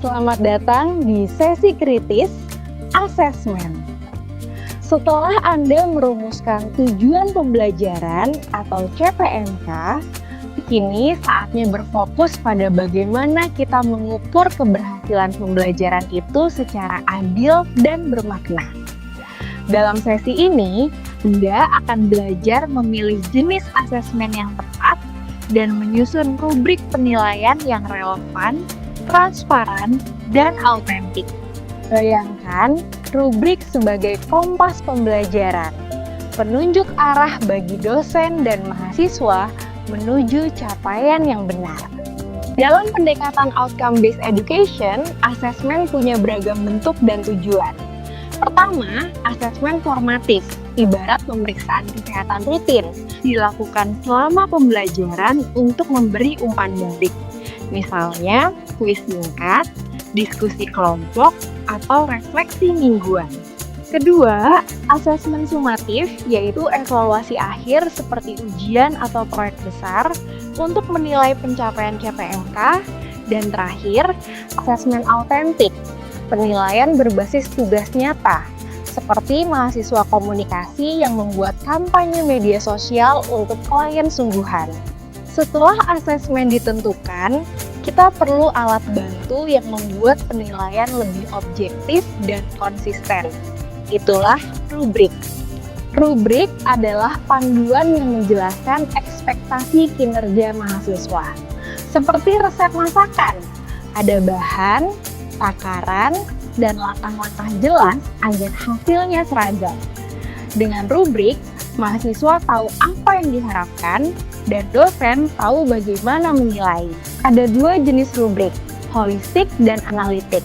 Selamat datang di sesi kritis asesmen. Setelah Anda merumuskan tujuan pembelajaran atau CPMK, kini saatnya berfokus pada bagaimana kita mengukur keberhasilan pembelajaran itu secara adil dan bermakna. Dalam sesi ini, Anda akan belajar memilih jenis asesmen yang tepat dan menyusun rubrik penilaian yang relevan, transparan, dan autentik. Bayangkan rubrik sebagai kompas pembelajaran, penunjuk arah bagi dosen dan mahasiswa menuju capaian yang benar. Dalam pendekatan outcome-based education, asesmen punya beragam bentuk dan tujuan. Pertama, asesmen formatif, ibarat pemeriksaan kesehatan rutin, dilakukan selama pembelajaran untuk memberi umpan balik. Misalnya, kuis singkat, diskusi kelompok, atau refleksi mingguan. Kedua, asesmen sumatif, yaitu evaluasi akhir seperti ujian atau proyek besar untuk menilai pencapaian CPMK. Dan terakhir, asesmen autentik, penilaian berbasis tugas nyata, seperti mahasiswa komunikasi yang membuat kampanye media sosial untuk klien sungguhan. Setelah asesmen ditentukan, kita perlu alat bantu yang membuat penilaian lebih objektif dan konsisten. Itulah rubrik. Rubrik adalah panduan yang menjelaskan ekspektasi kinerja mahasiswa. Seperti resep masakan, ada bahan, takaran, dan langkah-langkah jelas agar hasilnya seragam. Dengan rubrik, mahasiswa tahu apa yang diharapkan, dan dosen tahu bagaimana menilai. Ada dua jenis rubrik, holistik dan analitik.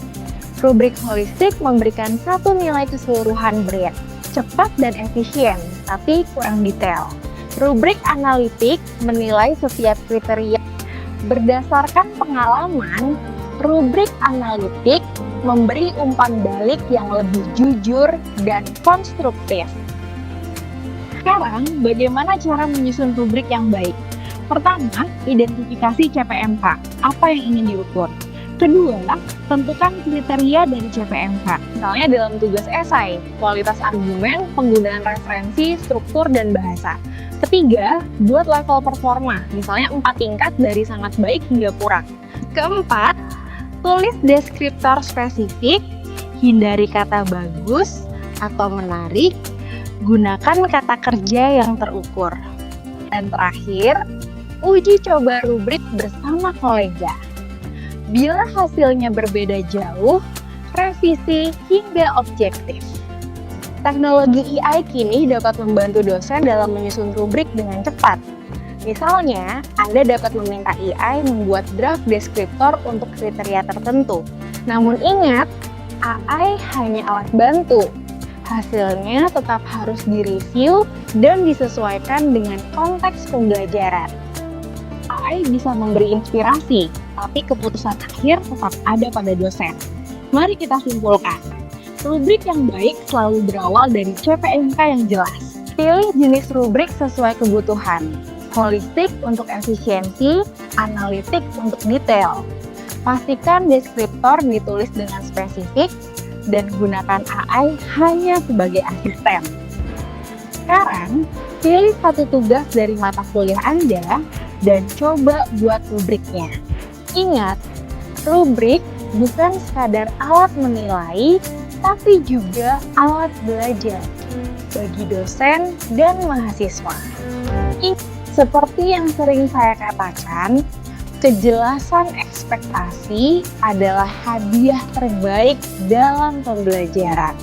Rubrik holistik memberikan satu nilai keseluruhan grade, cepat dan efisien, tapi kurang detail. Rubrik analitik menilai setiap kriteria. Berdasarkan pengalaman, rubrik analitik memberi umpan balik yang lebih jujur dan konstruktif. Sekarang, bagaimana cara menyusun rubrik yang baik? Pertama, identifikasi CPMK. Apa yang ingin diukur? Kedua, tentukan kriteria dari CPMK. Misalnya dalam tugas esai, kualitas argumen, penggunaan referensi, struktur, dan bahasa. Ketiga, buat level performa. Misalnya 4 tingkat dari sangat baik hingga kurang. Keempat, tulis deskriptor spesifik, hindari kata bagus atau menarik, gunakan kata kerja yang terukur. Dan terakhir, uji coba rubrik bersama kolega. Bila hasilnya berbeda jauh, revisi hingga objektif. Teknologi AI kini dapat membantu dosen dalam menyusun rubrik dengan cepat. Misalnya, Anda dapat meminta AI membuat draft deskriptor untuk kriteria tertentu. Namun ingat, AI hanya alat bantu. Hasilnya tetap harus direview dan disesuaikan dengan konteks pembelajaran. AI bisa memberi inspirasi, tapi keputusan akhir tetap ada pada dosen. Mari kita simpulkan. Rubrik yang baik selalu berawal dari CPMK yang jelas. Pilih jenis rubrik sesuai kebutuhan. Holistik untuk efisiensi, analitik untuk detail. Pastikan deskriptor ditulis dengan spesifik, dan gunakan AI hanya sebagai asisten. Sekarang, pilih satu tugas dari mata kuliah Anda dan coba buat rubriknya. Ingat, rubrik bukan sekadar alat menilai, tapi juga alat belajar bagi dosen dan mahasiswa. Seperti yang sering saya katakan, kejelasan ekspektasi adalah hadiah terbaik dalam pembelajaran.